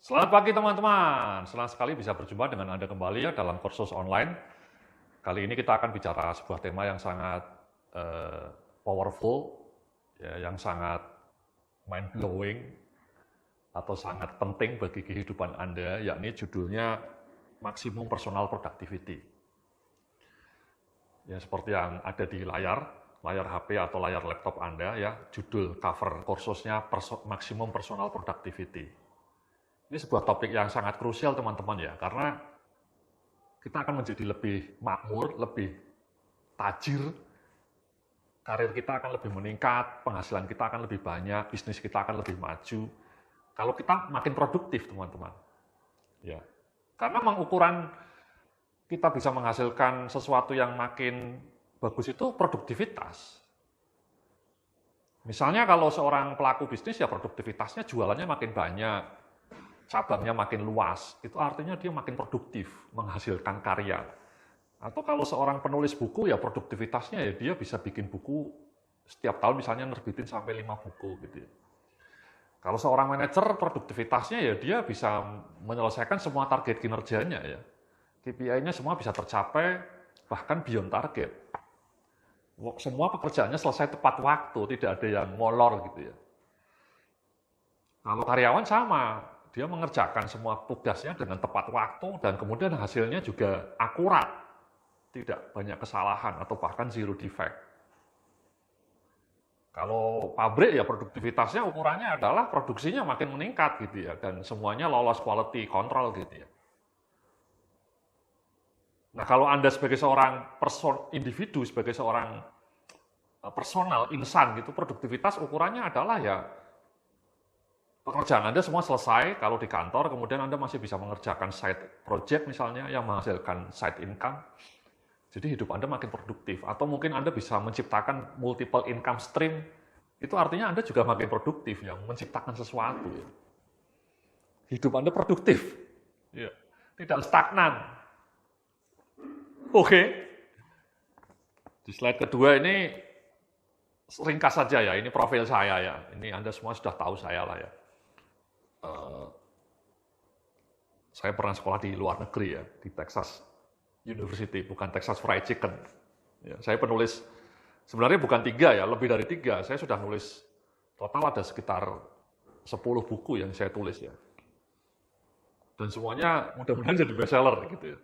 Selamat pagi teman-teman, senang sekali bisa berjumpa dengan Anda kembali ya dalam kursus online. Kali ini kita akan bicara sebuah tema yang sangat powerful, ya, yang sangat mind-blowing, atau sangat penting bagi kehidupan Anda, yakni judulnya Maximum Personal Productivity. Ya, seperti yang ada di layar HP atau layar laptop Anda, ya, judul cover kursusnya Maximum Personal Productivity. Ini sebuah topik yang sangat krusial teman-teman ya, karena kita akan menjadi lebih makmur, lebih tajir, karir kita akan lebih meningkat, penghasilan kita akan lebih banyak, bisnis kita akan lebih maju, kalau kita makin produktif teman-teman. Ya, karena memang ukuran kita bisa menghasilkan sesuatu yang makin bagus itu produktivitas. Misalnya kalau seorang pelaku bisnis ya produktivitasnya jualannya makin banyak, cabangnya makin luas, itu artinya dia makin produktif, menghasilkan karya. Atau kalau seorang penulis buku, ya produktivitasnya ya dia bisa bikin buku setiap tahun misalnya nerbitin sampai 5 buku gitu ya. Kalau seorang manajer, produktivitasnya ya dia bisa menyelesaikan semua target kinerjanya ya. KPI-nya semua bisa tercapai, bahkan beyond target. Semua pekerjaannya selesai tepat waktu, tidak ada yang molor gitu ya. Kalau karyawan sama, dia mengerjakan semua tugasnya dengan tepat waktu dan kemudian hasilnya juga akurat, tidak banyak kesalahan atau bahkan zero defect. Kalau pabrik ya produktivitasnya ukurannya adalah produksinya makin meningkat gitu ya, dan semuanya lolos quality control gitu ya. Nah, kalau Anda sebagai seorang individu, sebagai seorang personal, insan gitu, produktivitas ukurannya adalah ya pekerjaan Anda semua selesai kalau di kantor, kemudian Anda masih bisa mengerjakan side project misalnya yang menghasilkan side income. Jadi hidup Anda makin produktif. Atau mungkin Anda bisa menciptakan multiple income stream. Itu artinya Anda juga makin produktif, yang menciptakan sesuatu. Ya. Hidup Anda produktif. Ya. Tidak stagnan. Oke. Di slide kedua ini ringkas saja ya, ini profil saya ya. Ini Anda semua sudah tahu saya lah ya. Saya pernah sekolah di luar negeri ya, di Texas University, bukan Texas Fried Chicken. Ya, saya penulis, sebenarnya bukan 3 ya, lebih dari 3. Saya sudah nulis, total ada sekitar 10 buku yang saya tulis ya. Dan semuanya mudah-mudahan jadi bestseller gitu ya.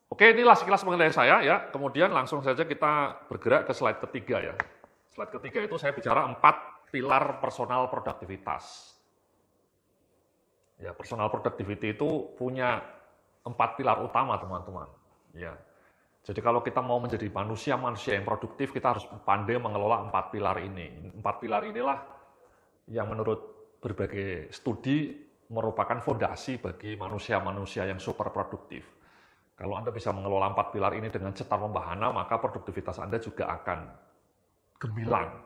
Oke, inilah sekilas mengenai saya ya. Kemudian langsung saja kita bergerak ke slide ketiga ya. Slide ketiga itu saya bicara 4 pilar personal produktivitas. Ya, personal productivity itu punya 4 pilar utama, teman-teman. Ya. Jadi kalau kita mau menjadi manusia yang produktif, kita harus pandai mengelola 4 pilar ini. 4 pilar inilah yang menurut berbagai studi merupakan fondasi bagi manusia-manusia yang super produktif. Kalau Anda bisa mengelola 4 pilar ini dengan cetar membahana, maka produktivitas Anda juga akan gemilang,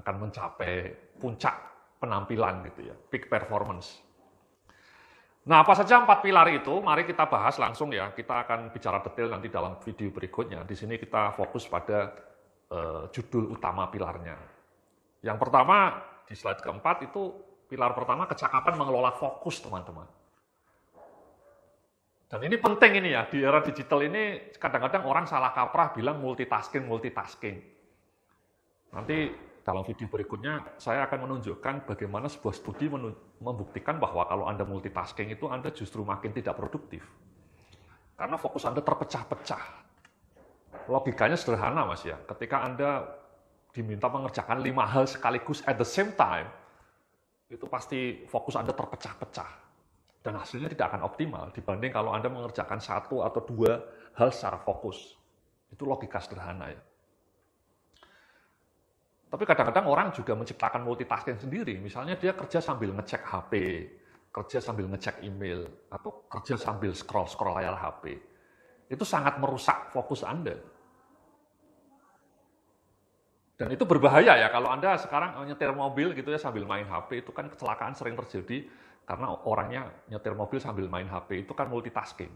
akan mencapai puncak penampilan gitu ya, peak performance. Nah, apa saja 4 pilar itu? Mari kita bahas langsung ya. Kita akan bicara detail nanti dalam video berikutnya. Di sini kita fokus pada judul utama pilarnya. Yang pertama, di slide keempat itu, pilar pertama kecakapan mengelola fokus, teman-teman. Dan ini penting ini ya, di era digital ini kadang-kadang orang salah kaprah bilang multitasking. Nanti dalam video berikutnya, saya akan menunjukkan bagaimana sebuah studi membuktikan bahwa kalau Anda multitasking itu Anda justru makin tidak produktif. Karena fokus Anda terpecah-pecah. Logikanya sederhana, Mas ya. Ketika Anda diminta mengerjakan 5 hal sekaligus at the same time, itu pasti fokus Anda terpecah-pecah. Dan hasilnya tidak akan optimal dibanding kalau Anda mengerjakan 1 atau 2 hal secara fokus. Itu logika sederhana ya. Tapi kadang-kadang orang juga menciptakan multitasking sendiri. Misalnya dia kerja sambil ngecek HP, kerja sambil ngecek email, atau kerja sambil scroll layar HP. Itu sangat merusak fokus Anda. Dan itu berbahaya ya, kalau Anda sekarang nyetir mobil gitu ya sambil main HP, itu kan kecelakaan sering terjadi karena orangnya nyetir mobil sambil main HP, itu kan multitasking.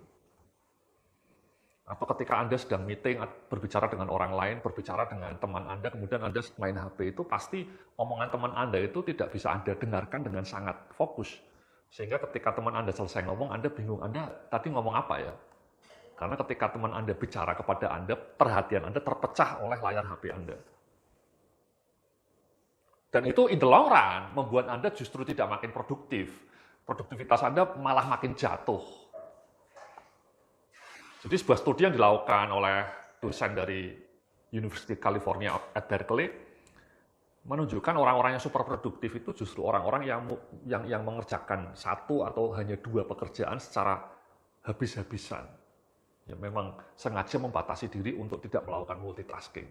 Atau ketika Anda sedang meeting, berbicara dengan orang lain, berbicara dengan teman Anda, kemudian Anda main HP, itu pasti omongan teman Anda itu tidak bisa Anda dengarkan dengan sangat fokus. Sehingga ketika teman Anda selesai ngomong, Anda bingung, Anda tadi ngomong apa ya? Karena ketika teman Anda bicara kepada Anda, perhatian Anda terpecah oleh layar HP Anda. Dan itu in the long run membuat Anda justru tidak makin produktif. Produktivitas Anda malah makin jatuh. Jadi sebuah studi yang dilakukan oleh dosen dari University California at Berkeley menunjukkan orang-orang yang super produktif itu justru orang-orang yang mengerjakan satu atau hanya dua pekerjaan secara habis-habisan. Ya memang sengaja membatasi diri untuk tidak melakukan multitasking.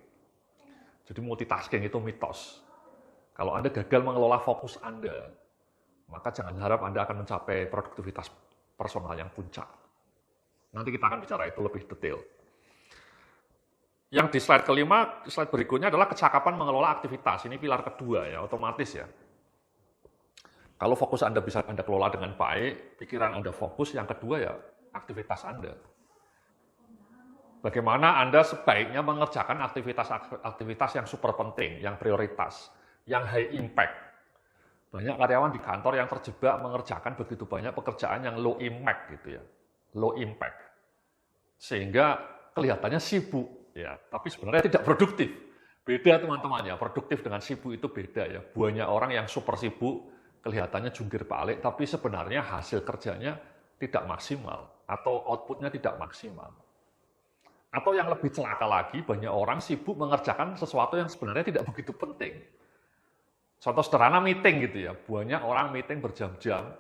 Jadi multitasking itu mitos. Kalau Anda gagal mengelola fokus Anda, maka jangan harap Anda akan mencapai produktivitas personal yang puncak. Nanti kita akan bicara itu lebih detail. Yang di slide kelima, slide berikutnya adalah kecakapan mengelola aktivitas. Ini pilar kedua ya, otomatis ya. Kalau fokus Anda bisa Anda kelola dengan baik, pikiran Anda fokus, yang kedua ya aktivitas Anda. Bagaimana Anda sebaiknya mengerjakan aktivitas yang super penting, yang prioritas, yang high impact. Banyak karyawan di kantor yang terjebak mengerjakan begitu banyak pekerjaan yang low impact gitu ya. Low impact. Sehingga kelihatannya sibuk ya, tapi sebenarnya tidak produktif. Beda teman-teman ya, produktif dengan sibuk itu beda ya. Banyak orang yang super sibuk kelihatannya jungkir balik, tapi sebenarnya hasil kerjanya tidak maksimal atau outputnya tidak maksimal. Atau yang lebih celaka lagi, banyak orang sibuk mengerjakan sesuatu yang sebenarnya tidak begitu penting. Contoh sederhana meeting gitu ya, banyak orang meeting berjam-jam,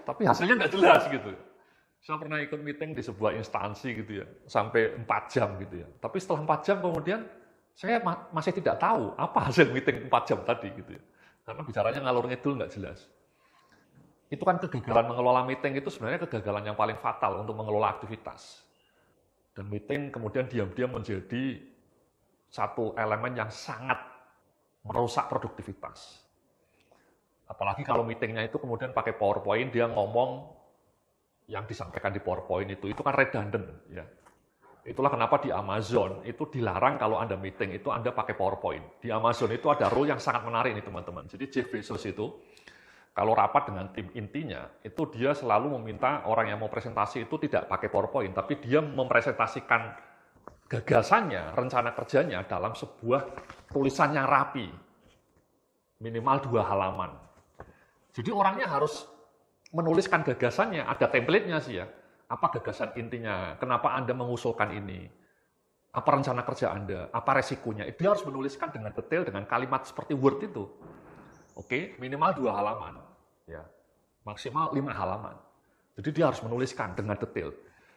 tapi hasilnya nggak jelas gitu. Saya pernah ikut meeting di sebuah instansi gitu ya, sampai 4 jam gitu ya. Tapi setelah 4 jam kemudian, saya masih tidak tahu apa hasil meeting 4 jam tadi gitu ya. Karena bicaranya ngalur ngidul nggak jelas. Itu kan kegagalan mengelola meeting itu sebenarnya kegagalan yang paling fatal untuk mengelola aktivitas. Dan meeting kemudian diam-diam menjadi satu elemen yang sangat merusak produktivitas. Apalagi kalau meetingnya itu kemudian pakai PowerPoint, dia ngomong yang disampaikan di PowerPoint itu kan redundant. Ya. Itulah kenapa di Amazon itu dilarang kalau Anda meeting itu Anda pakai PowerPoint. Di Amazon itu ada rule yang sangat menarik nih teman-teman. Jadi Jeff Bezos itu, kalau rapat dengan tim intinya, itu dia selalu meminta orang yang mau presentasi itu tidak pakai PowerPoint, tapi dia mempresentasikan gagasannya, rencana kerjanya dalam sebuah tulisan yang rapi, minimal 2 halaman. Jadi orangnya harus menuliskan gagasannya, ada template-nya sih ya. Apa gagasan intinya, kenapa Anda mengusulkan ini, apa rencana kerja Anda, apa resikonya. Dia harus menuliskan dengan detail, dengan kalimat seperti Word itu. Oke, minimal 2 halaman, ya, maksimal 5 halaman. Jadi dia harus menuliskan dengan detail.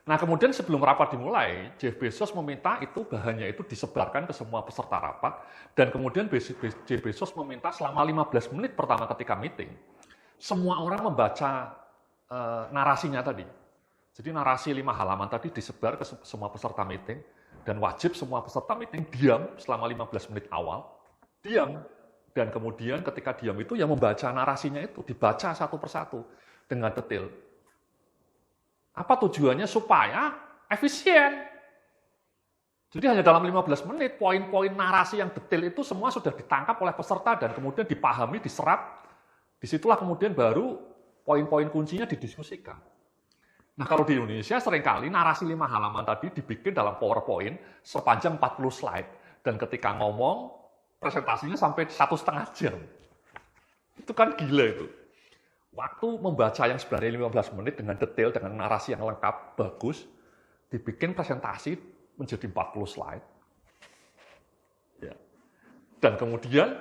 Nah kemudian sebelum rapat dimulai, Jeff Bezos meminta itu bahannya itu disebarkan ke semua peserta rapat, dan kemudian Jeff Bezos meminta selama 15 menit pertama ketika meeting, semua orang membaca narasinya tadi. Jadi narasi 5 halaman tadi disebar ke semua peserta meeting, dan wajib semua peserta meeting diam selama 15 menit awal, diam. Dan kemudian ketika diam itu yang membaca narasinya itu dibaca satu persatu dengan detail. Apa tujuannya? Supaya efisien. Jadi hanya dalam 15 menit, poin-poin narasi yang detail itu semua sudah ditangkap oleh peserta dan kemudian dipahami, diserap. Disitulah kemudian baru poin-poin kuncinya didiskusikan. Nah kalau di Indonesia seringkali narasi 5 halaman tadi dibikin dalam PowerPoint sepanjang 40 slide. Dan ketika ngomong, presentasinya sampai 1,5 jam. Itu kan gila itu. Waktu membaca yang sebenarnya 15 menit dengan detail, dengan narasi yang lengkap, bagus, dibikin presentasi menjadi 40 slide. Ya. Dan kemudian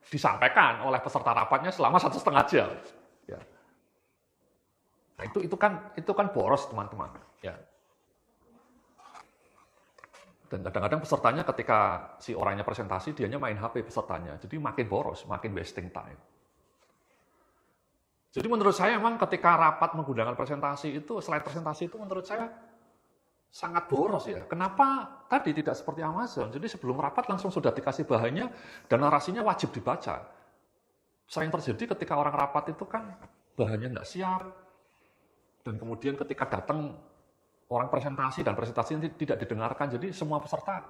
disampaikan oleh peserta rapatnya selama 1,5 jam. Ya. Nah, itu kan boros, teman-teman. Ya. Dan kadang-kadang pesertanya ketika si orangnya presentasi, dianya main HP pesertanya. Jadi makin boros, makin wasting time. Jadi menurut saya memang ketika rapat menggunakan presentasi itu, slide presentasi itu menurut saya sangat boros ya. Kenapa tadi tidak seperti Amazon? Jadi sebelum rapat langsung sudah dikasih bahannya dan narasinya wajib dibaca. Sering terjadi ketika orang rapat itu kan bahannya nggak siap. Dan kemudian ketika datang orang presentasi dan presentasinya tidak didengarkan. Jadi semua peserta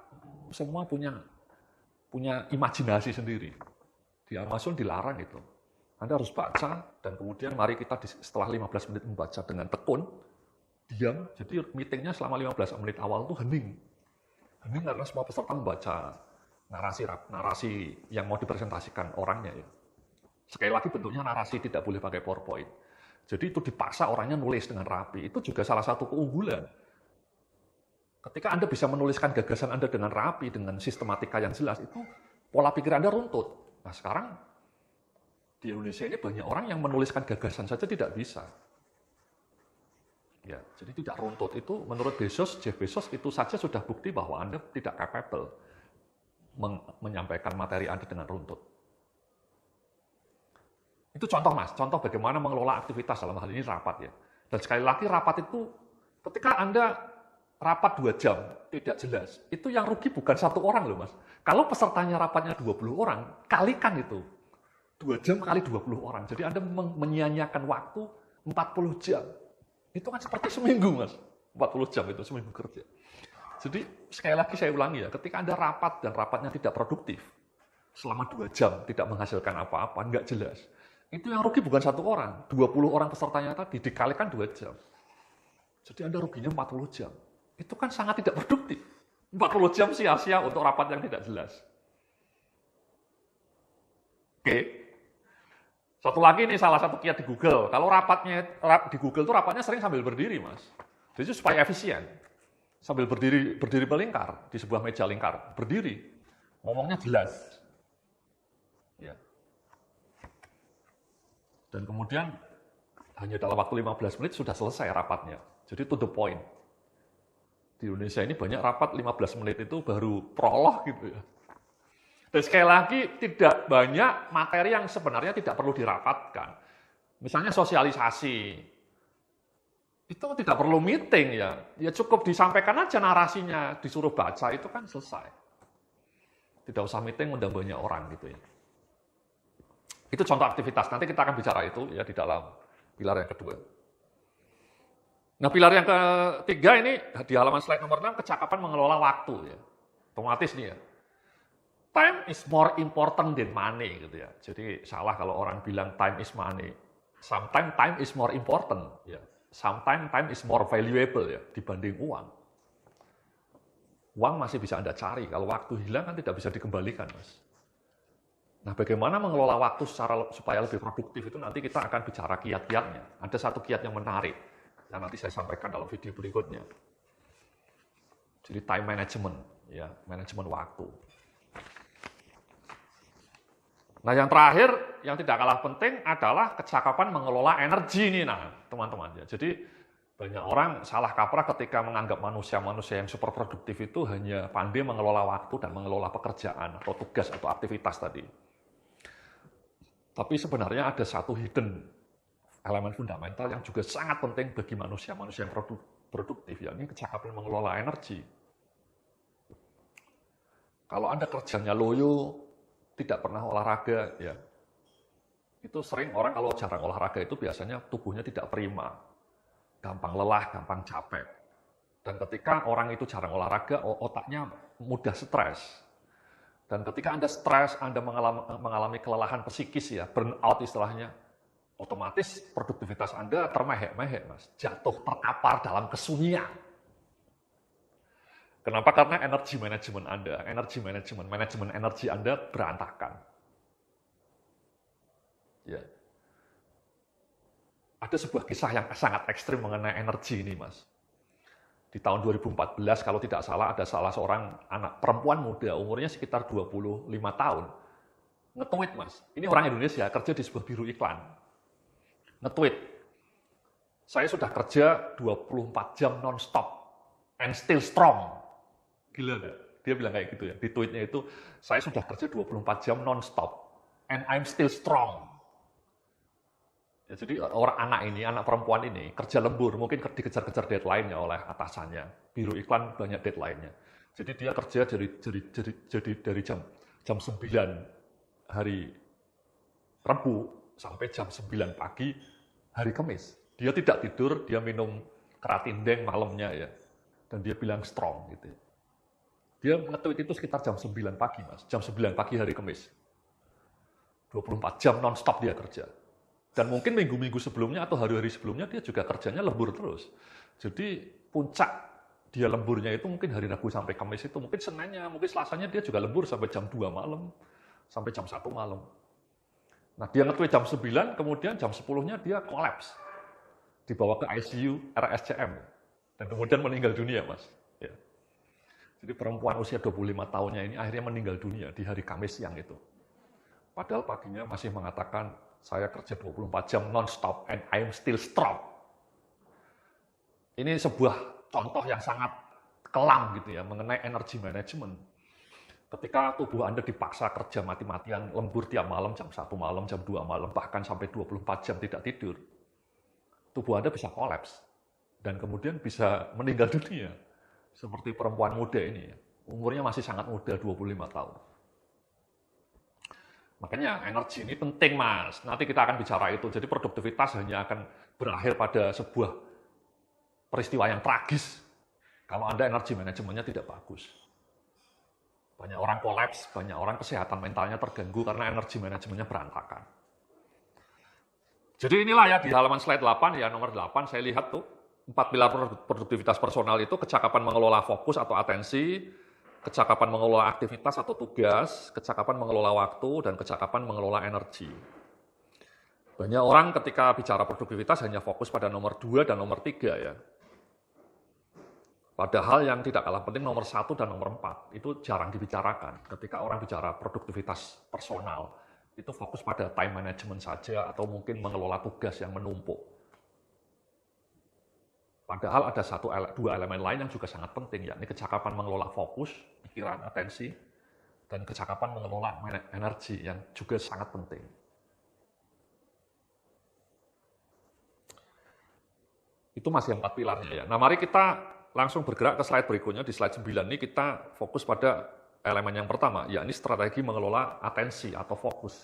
punya imajinasi sendiri. Di Amazon dilarang itu. Anda harus baca, dan kemudian mari kita setelah 15 menit membaca dengan tekun, diam, jadi meetingnya selama 15 menit awal itu hening. Hening karena semua peserta membaca narasi yang mau dipresentasikan orangnya ya. Sekali lagi bentuknya narasi, tidak boleh pakai PowerPoint. Jadi itu dipaksa orangnya nulis dengan rapi. Itu juga salah satu keunggulan. Ketika Anda bisa menuliskan gagasan Anda dengan rapi, dengan sistematika yang jelas, itu pola pikir Anda runtut. Nah sekarang di Indonesia ini banyak orang yang menuliskan gagasan saja tidak bisa. Ya, jadi tidak runtut. Itu menurut Jeff Bezos itu saja sudah bukti bahwa Anda tidak capable menyampaikan materi Anda dengan runtut. Itu contoh Mas, contoh bagaimana mengelola aktivitas dalam hal ini rapat ya. Dan sekali lagi rapat itu ketika Anda rapat 2 jam tidak jelas, itu yang rugi bukan 1 orang loh Mas. Kalau pesertanya rapatnya 20 orang, kalikan itu. 2 jam kali 20 orang. Jadi Anda menyia-nyiakan waktu 40 jam. Itu kan seperti seminggu Mas. 40 jam itu seminggu kerja. Jadi sekali lagi saya ulangi ya, ketika Anda rapat dan rapatnya tidak produktif, selama 2 jam tidak menghasilkan apa-apa, nggak jelas. Itu yang rugi bukan 1 orang, 20 orang pesertanya tadi dikalikan 2 jam. Jadi Anda ruginya 40 jam. Itu kan sangat tidak produktif. 40 jam sia-sia untuk rapat yang tidak jelas. Oke. Satu lagi nih salah satu kiat di Google. Kalau di Google itu rapatnya sering sambil berdiri, Mas. Jadi supaya efisien. Sambil berdiri melingkar di sebuah meja lingkar, berdiri. Ngomongnya jelas. Ya. Dan kemudian hanya dalam waktu 15 menit sudah selesai rapatnya. Jadi to the point. Di Indonesia ini banyak rapat 15 menit itu baru prolog gitu ya. Dan sekali lagi tidak banyak materi yang sebenarnya tidak perlu dirapatkan. Misalnya sosialisasi. Itu tidak perlu meeting ya. Ya cukup disampaikan aja narasinya, disuruh baca itu kan selesai. Tidak usah meeting undang banyak orang gitu ya. Itu contoh aktivitas. Nanti kita akan bicara itu ya di dalam pilar yang kedua. Nah, pilar yang ketiga ini di halaman slide nomor 6, kecakapan mengelola waktu ya. Otomatis nih ya. Time is more important than money gitu ya. Jadi salah kalau orang bilang time is money. Sometimes time is more important ya. Sometimes time is more valuable ya dibanding uang. Uang masih bisa Anda cari, kalau waktu hilang kan tidak bisa dikembalikan, Mas. Nah, bagaimana mengelola waktu supaya lebih produktif itu nanti kita akan bicara kiat-kiatnya. Ada satu kiat yang menarik yang nanti saya sampaikan dalam video berikutnya. Jadi time management, ya, manajemen waktu. Nah, yang terakhir yang tidak kalah penting adalah kecakapan mengelola energi nih, nah, teman-teman ya. Jadi banyak orang salah kaprah ketika menganggap manusia-manusia yang super produktif itu hanya pandai mengelola waktu dan mengelola pekerjaan atau tugas atau aktivitas tadi. Tapi sebenarnya ada satu hidden elemen fundamental yang juga sangat penting bagi manusia-manusia yang produktif, yakni kecakapan mengelola energi. Kalau Anda kerjanya loyo, tidak pernah olahraga, ya itu sering orang kalau jarang olahraga itu biasanya tubuhnya tidak prima, gampang lelah, gampang capek. Dan ketika orang itu jarang olahraga, otaknya mudah stres. Dan ketika Anda stres, Anda mengalami kelelahan psikis ya, burnout istilahnya, otomatis produktivitas Anda termehek-mehek, Mas. Jatuh terkapar dalam kesunyian. Kenapa? Karena energi manajemen energi Anda berantakan. Ya. Ada sebuah kisah yang sangat ekstrim mengenai energi ini, Mas. Di tahun 2014, kalau tidak salah, ada salah seorang anak perempuan muda, umurnya sekitar 25 tahun. Nge-tweet, Mas. Ini orang Indonesia, kerja di sebuah biro iklan. Nge-tweet. Saya sudah kerja 24 jam non-stop and still strong. Gila gak? Dia bilang kayak gitu ya. Di tweetnya itu, saya sudah kerja 24 jam non-stop and I'm still strong. Ya, jadi anak perempuan ini kerja lembur, mungkin dikejar-kejar deadline-nya oleh atasannya. Biro iklan banyak deadline-nya. Jadi dia kerja dari jam 9 hari Rabu sampai jam 9 pagi hari Kamis. Dia tidak tidur, dia minum keratindeng malamnya ya. Dan dia bilang strong gitu. Dia nge-tweet itu sekitar jam 9 pagi, Mas. Jam 9 pagi hari Kamis. 24 jam non-stop dia kerja. Dan mungkin minggu-minggu sebelumnya atau hari-hari sebelumnya dia juga kerjanya lembur terus. Jadi puncak dia lemburnya itu mungkin hari Rabu sampai Kamis itu, mungkin Seninnya, mungkin Selasanya dia juga lembur sampai jam 2 malam, sampai jam 1 malam. Nah dia nge-tweet jam 9, kemudian jam 10-nya dia kolaps. Dibawa ke ICU RSCM. Dan kemudian meninggal dunia, Mas. Ya. Jadi perempuan usia 25 tahunnya ini akhirnya meninggal dunia di hari Kamis siang itu. Padahal paginya masih mengatakan, saya kerja 24 jam non-stop and I'm still strong. Ini sebuah contoh yang sangat kelam gitu ya, mengenai energy management. Ketika tubuh Anda dipaksa kerja mati-matian, lembur tiap malam, jam 1 malam, jam 2 malam, bahkan sampai 24 jam tidak tidur, tubuh Anda bisa kolaps. Dan kemudian bisa meninggal dunia. Seperti perempuan muda ini, umurnya masih sangat muda, 25 tahun. Makanya energi ini penting, Mas. Nanti kita akan bicara itu. Jadi produktivitas hanya akan berakhir pada sebuah peristiwa yang tragis kalau Anda energi manajemennya tidak bagus. Banyak orang kolaps, banyak orang kesehatan mentalnya terganggu karena energi manajemennya berantakan. Jadi inilah ya di halaman slide 8, ya nomor 8, saya lihat tuh 4 pilar produktivitas personal itu kecakapan mengelola fokus atau atensi, kecakapan mengelola aktivitas atau tugas, kecakapan mengelola waktu, dan kecakapan mengelola energi. Banyak orang ketika bicara produktivitas hanya fokus pada nomor 2 dan nomor 3 ya. Padahal yang tidak kalah penting nomor 1 dan nomor 4 itu jarang dibicarakan. Ketika orang bicara produktivitas personal, itu fokus pada time management saja atau mungkin mengelola tugas yang menumpuk. Padahal ada dua elemen lain yang juga sangat penting, yakni kecakapan mengelola fokus, pikiran, atensi, dan kecakapan mengelola energi yang juga sangat penting. Itu masih 4 pilarnya ya. Nah mari kita langsung bergerak ke slide berikutnya. Di slide 9 ini kita fokus pada elemen yang pertama, yakni strategi mengelola atensi atau fokus.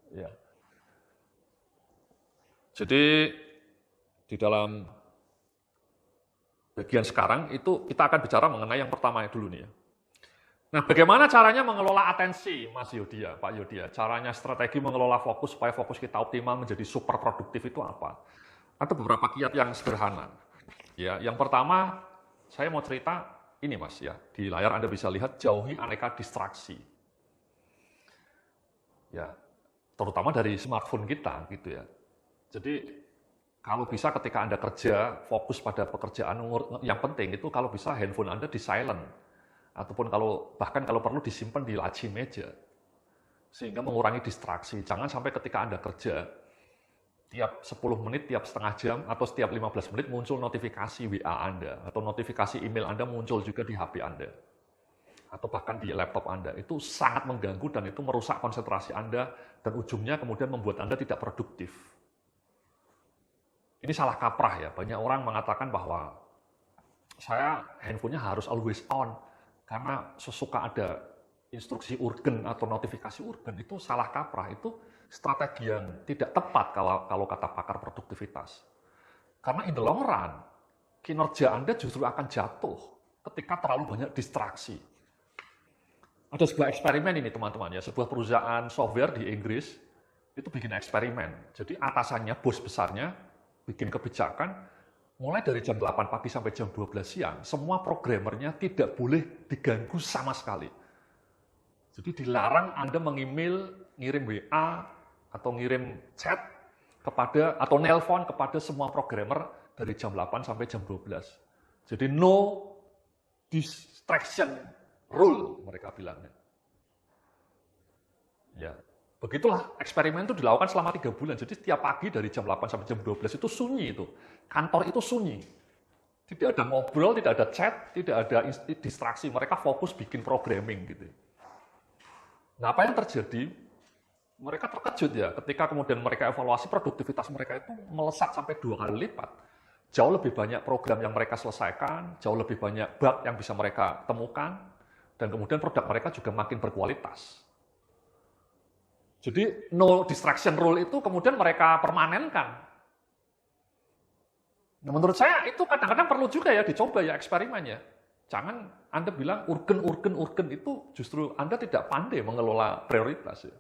Ya. Jadi di dalam bagian sekarang itu kita akan bicara mengenai yang pertama dulu nih ya. Nah, bagaimana caranya mengelola atensi, Mas Yodia, Pak Yodia? Caranya strategi mengelola fokus supaya fokus kita optimal menjadi super produktif itu apa? Ada beberapa kiat yang sederhana. Ya, yang pertama saya mau cerita ini Mas ya. Di layar Anda bisa lihat jauhi aneka distraksi. Ya, terutama dari smartphone kita gitu ya. Jadi kalau bisa ketika Anda kerja, fokus pada pekerjaan yang penting itu kalau bisa handphone Anda di silent. Ataupun bahkan kalau perlu disimpan di laci meja. Sehingga mengurangi distraksi. Jangan sampai ketika Anda kerja, tiap 10 menit, tiap setengah jam, atau setiap 15 menit muncul notifikasi WA Anda. Atau notifikasi email Anda muncul juga di HP Anda. Atau bahkan di laptop Anda. Itu sangat mengganggu dan itu merusak konsentrasi Anda. Dan ujungnya kemudian membuat Anda tidak produktif. Ini salah kaprah ya, banyak orang mengatakan bahwa saya handphonenya harus always on, karena sesuka ada instruksi urgen atau notifikasi urgen, itu salah kaprah, itu strategi yang tidak tepat kalau kata pakar produktivitas. Karena in the long run, kinerja Anda justru akan jatuh ketika terlalu banyak distraksi. Ada sebuah eksperimen ini teman-teman ya, sebuah perusahaan software di Inggris, itu bikin eksperimen. Jadi atasannya, bos besarnya, bikin kebijakan, mulai dari jam 8 pagi sampai jam 12 siang, semua programmernya tidak boleh diganggu sama sekali. Jadi dilarang Anda ngirim WA, atau ngirim chat, atau nelpon kepada semua programmer dari jam 8 sampai jam 12. Jadi no distraction rule, mereka bilangnya. Ya. Begitulah eksperimen itu dilakukan selama 3 bulan. Jadi setiap pagi dari jam 8 sampai jam 12 itu sunyi itu. Kantor itu sunyi. Tidak ada ngobrol, tidak ada chat, tidak ada distraksi. Mereka fokus bikin programming gitu. Nah, apa yang terjadi? Mereka terkejut ya ketika kemudian mereka evaluasi produktivitas mereka itu melesat sampai 2 kali lipat. Jauh lebih banyak program yang mereka selesaikan, jauh lebih banyak bug yang bisa mereka temukan, dan kemudian produk mereka juga makin berkualitas. Jadi no distraction rule itu kemudian mereka permanenkan. Nah, menurut saya itu kadang-kadang perlu juga ya dicoba ya eksperimennya. Jangan Anda bilang urgen itu justru Anda tidak pandai mengelola prioritas. Ya.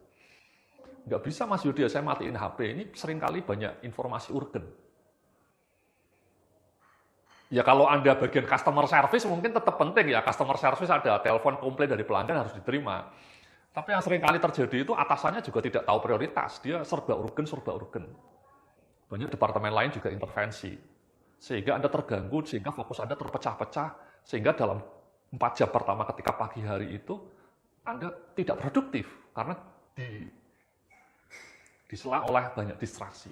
Nggak bisa Mas Yudi, saya matiin HP, ini seringkali banyak informasi urgen. Ya kalau Anda bagian customer service mungkin tetap penting ya, customer service ada telepon komplain dari pelanggan harus diterima. Tapi yang seringkali terjadi itu atasannya juga tidak tahu prioritas, dia serba urgen. Banyak departemen lain juga intervensi. Sehingga Anda terganggu, sehingga fokus Anda terpecah-pecah, sehingga dalam 4 jam pertama ketika pagi hari itu, Anda tidak produktif, karena disela oleh banyak distraksi.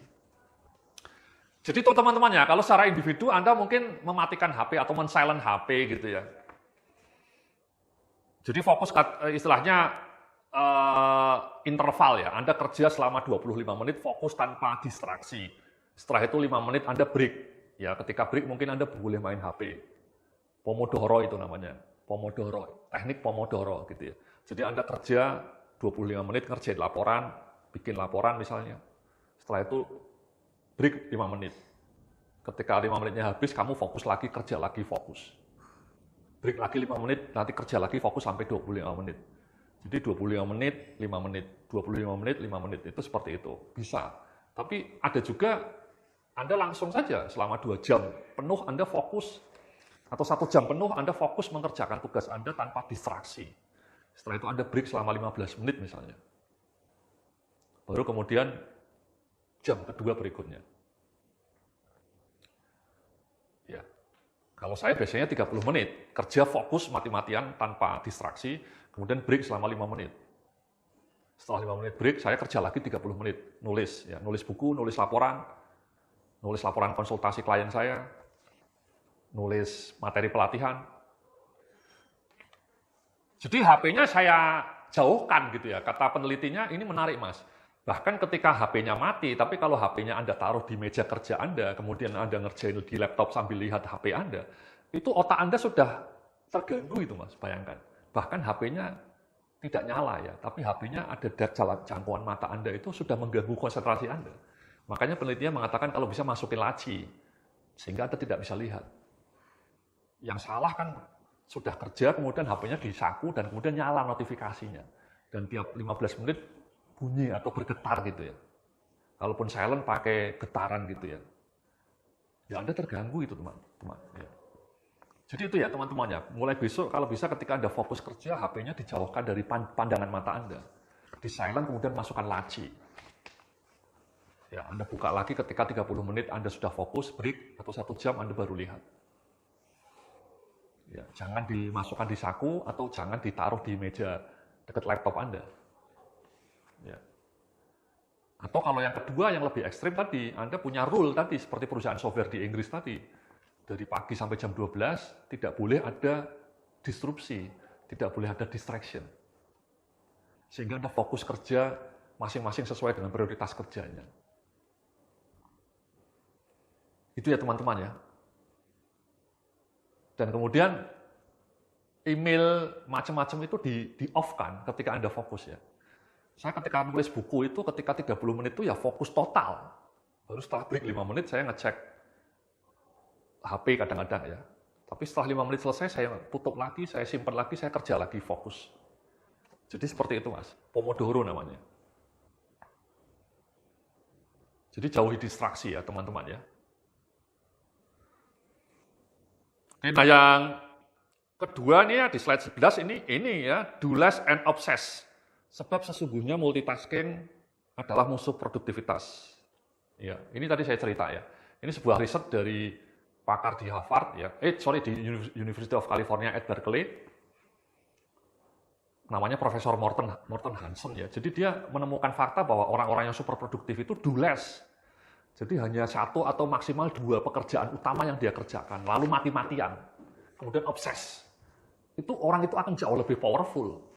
Jadi itu teman-teman ya, kalau secara individu Anda mungkin mematikan HP atau men-silent HP gitu ya. Jadi fokus istilahnya interval ya, Anda kerja selama 25 menit fokus tanpa distraksi. Setelah itu 5 menit Anda break. Ya, ketika break mungkin Anda boleh main HP. Pomodoro itu namanya. Pomodoro, teknik Pomodoro gitu ya. Jadi Anda kerja 25 menit ngerjain laporan, bikin laporan misalnya. Setelah itu break 5 menit. Ketika 5 menitnya habis, kamu fokus lagi, kerja lagi, fokus. Break lagi 5 menit, nanti kerja lagi, fokus sampai 25 menit. Jadi 25 menit, 5 menit, 25 menit, 5 menit, itu seperti itu. Bisa. Tapi ada juga, Anda langsung saja selama 2 jam penuh Anda fokus, atau 1 jam penuh Anda fokus mengerjakan tugas Anda tanpa distraksi. Setelah itu Anda break selama 15 menit misalnya. Baru kemudian jam kedua berikutnya. Ya. Kalau saya biasanya 30 menit, kerja fokus mati-matian tanpa distraksi, kemudian break selama 5 menit. Setelah 5 menit break, saya kerja lagi 30 menit, nulis. Ya, nulis buku, nulis laporan konsultasi klien saya, nulis materi pelatihan. Jadi HP-nya saya jauhkan gitu ya, kata penelitinya ini menarik Mas. Bahkan ketika HP-nya mati, tapi kalau HP-nya Anda taruh di meja kerja Anda, kemudian Anda ngerjain di laptop sambil lihat HP Anda, itu otak Anda sudah terganggu itu Mas, bayangkan. Bahkan HP-nya tidak nyala ya, tapi HP-nya ada jangkauan mata Anda itu sudah mengganggu konsentrasi Anda. Makanya penelitian mengatakan kalau bisa masukin laci, sehingga Anda tidak bisa lihat. Yang salah kan sudah kerja, kemudian HP-nya disaku, dan kemudian nyala notifikasinya. Dan tiap 15 menit bunyi atau bergetar gitu ya. Kalaupun silent pakai getaran gitu ya. Ya Anda terganggu itu teman-teman. Ya. Jadi itu ya teman-teman ya. Mulai besok kalau bisa ketika Anda fokus kerja, HP-nya dijauhkan dari pandangan mata Anda. Di silent kemudian masukkan laci. Ya, Anda buka lagi ketika 30 menit Anda sudah fokus, break, atau 1 jam Anda baru lihat. Ya, jangan dimasukkan di saku atau jangan ditaruh di meja dekat laptop Anda. Ya. Atau kalau yang kedua yang lebih ekstrim tadi, Anda punya rule tadi seperti perusahaan software di Inggris tadi. Dari pagi sampai jam 12 tidak boleh ada disrupsi, tidak boleh ada distraction. Sehingga Anda fokus kerja masing-masing sesuai dengan prioritas kerjanya. Itu ya teman-teman ya. Dan kemudian email macam-macam itu di-off-kan ketika Anda fokus ya. Saya ketika nulis buku itu, ketika 30 menit itu ya fokus total. Baru setelah break 5 menit saya ngecek HP kadang-kadang ya. Tapi setelah 5 menit selesai, saya tutup lagi, saya simpan lagi, saya kerja lagi, fokus. Jadi seperti itu Mas, Pomodoro namanya. Jadi jauhi distraksi ya teman-teman ya. Nah yang kedua nih ya, di slide 11 ini ya, do less and obsess. Sebab sesungguhnya multitasking adalah musuh produktivitas. Ya, ini tadi saya cerita ya. Ini sebuah riset dari pakar di Harvard ya. Di University of California at Berkeley. Namanya Profesor Morton Hansen ya. Jadi dia menemukan fakta bahwa orang-orang yang super produktif itu do less. Jadi hanya 1 atau maksimal 2 pekerjaan utama yang dia kerjakan, lalu mati-matian. Kemudian obses. Itu orang itu akan jauh lebih powerful.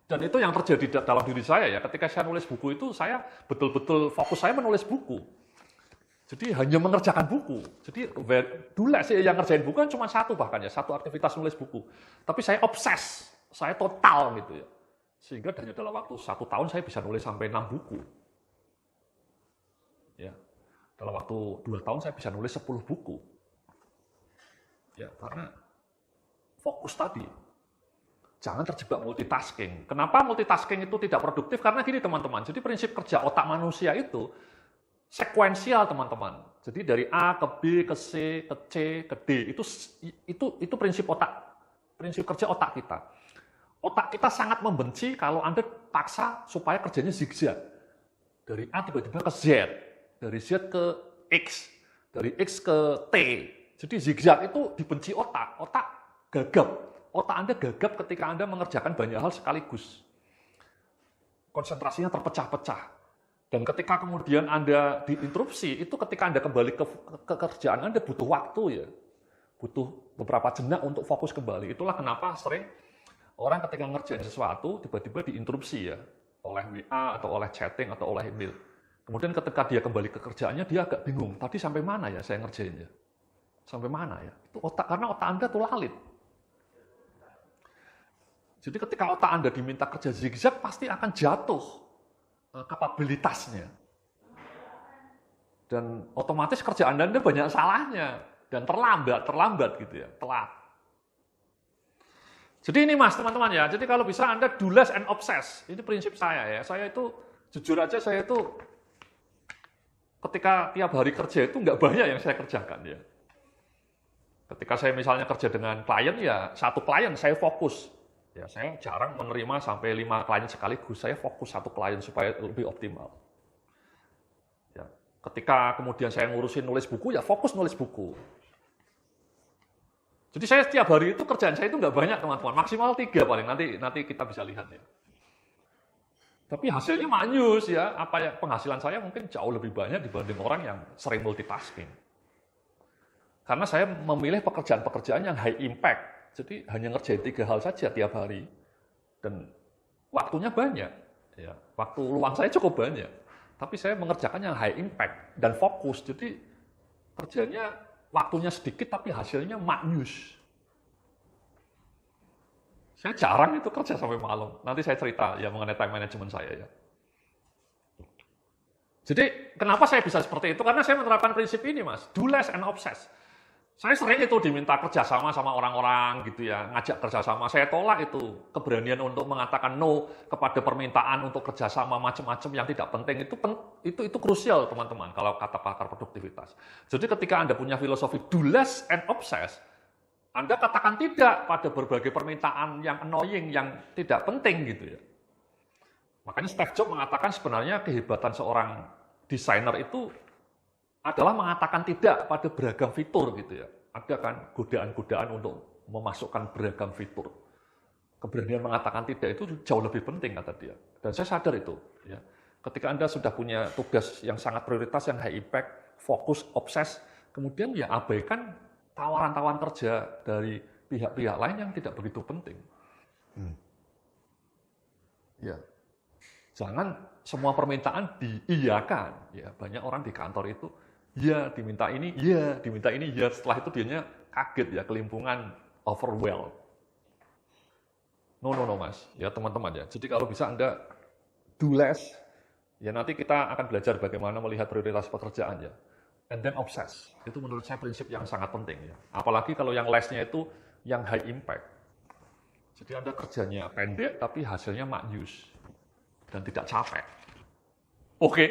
Dan itu yang terjadi dalam diri saya ya, ketika saya nulis buku itu, saya betul-betul fokus saya menulis buku. Jadi hanya mengerjakan buku. Jadi dulu sih yang ngerjain buku kan cuma 1 bahkan ya, 1 aktivitas nulis buku. Tapi saya obses, saya total gitu ya. Sehingga hanya dalam waktu 1 tahun saya bisa nulis sampai 6 buku. Ya, dalam waktu 2 tahun saya bisa nulis 10 buku. Ya, karena fokus tadi. Jangan terjebak multitasking. Kenapa multitasking itu tidak produktif? Karena gini teman-teman, jadi prinsip kerja otak manusia itu sekuensial teman-teman. Jadi dari A ke B, ke C, ke C, ke D, itu prinsip kerja otak kita. Otak kita sangat membenci kalau Anda paksa supaya kerjanya zigzag. Dari A tiba-tiba ke Z, dari Z ke X, dari X ke T. Jadi zigzag itu dibenci otak gagap. Otak Anda gagap ketika Anda mengerjakan banyak hal sekaligus. Konsentrasinya terpecah-pecah. Dan ketika kemudian Anda diinterupsi, itu ketika Anda kembali ke kerjaan Anda butuh waktu ya. Butuh beberapa jenak untuk fokus kembali. Itulah kenapa sering orang ketika ngerjain sesuatu, tiba-tiba diinterupsi ya. Oleh WA, atau oleh chatting, atau oleh email. Kemudian ketika dia kembali ke kerjaannya, dia agak bingung. Tadi sampai mana ya saya ngerjainnya? Sampai mana ya? Itu karena otak Anda tuh lalit. Jadi ketika otak Anda diminta kerja zigzag, pasti akan jatuh kapabilitasnya. Dan otomatis kerjaan Anda banyak salahnya. Dan terlambat gitu ya, telat. Jadi ini mas, teman-teman ya, jadi kalau bisa Anda do less and obsess. Ini prinsip saya ya. Saya itu, jujur aja saya itu, ketika tiap hari kerja itu nggak banyak yang saya kerjakan ya. Ketika saya misalnya kerja dengan klien ya, satu klien saya fokus. Ya, saya jarang menerima sampai 5 klien sekaligus. Saya fokus satu klien supaya lebih optimal. Ya, ketika kemudian saya ngurusin nulis buku, ya fokus nulis buku. Jadi saya setiap hari itu kerjaan saya itu nggak banyak teman-teman. Maksimal 3 paling, nanti kita bisa lihat ya. Tapi hasilnya manyus ya. Penghasilan saya mungkin jauh lebih banyak dibanding orang yang sering multitasking. Karena saya memilih pekerjaan-pekerjaan yang high impact. Jadi hanya ngerjain 3 hal saja tiap hari. Dan waktunya banyak. Ya, waktu luang saya cukup banyak. Tapi saya mengerjakan yang high impact dan fokus. Jadi kerjanya waktunya sedikit tapi hasilnya maknyus. Saya jarang itu kerja sampai malam. Nanti saya cerita ya mengenai time management saya ya. Jadi kenapa saya bisa seperti itu? Karena saya menerapkan prinsip ini mas. Do less and obsess. Saya sering itu diminta kerjasama sama orang-orang gitu ya, ngajak kerjasama. Saya tolak itu keberanian untuk mengatakan no kepada permintaan untuk kerjasama macam-macam yang tidak penting. Itu krusial teman-teman kalau kata pakar produktivitas. Jadi ketika Anda punya filosofi do less and obsess, Anda katakan tidak pada berbagai permintaan yang annoying, yang tidak penting gitu ya. Makanya Steve Jobs mengatakan sebenarnya kehebatan seorang desainer itu adalah mengatakan tidak pada beragam fitur gitu ya. Ada kan godaan-godaan untuk memasukkan beragam fitur. Keberanian mengatakan tidak itu jauh lebih penting kata dia. Dan saya sadar itu. Ya. Ketika Anda sudah punya tugas yang sangat prioritas, yang high impact, fokus, obses, kemudian ya abaikan tawaran-tawaran kerja dari pihak-pihak lain yang tidak begitu penting. Ya. Jangan semua permintaan diiyakan. Ya, banyak orang di kantor itu ya diminta ini, ya. Setelah itu dianya kaget ya, kelimpungan, overwhelmed. No mas, ya teman-teman ya. Jadi kalau bisa Anda do less, ya nanti kita akan belajar bagaimana melihat prioritas pekerjaan ya. And then obsess, itu menurut saya prinsip yang sangat penting ya. Apalagi kalau yang less-nya itu yang high impact. Jadi Anda kerjanya pendek tapi hasilnya maknyus dan tidak capek. Oke,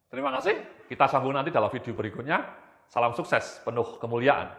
terima kasih. Kita sambung nanti dalam video berikutnya. Salam sukses, penuh kemuliaan.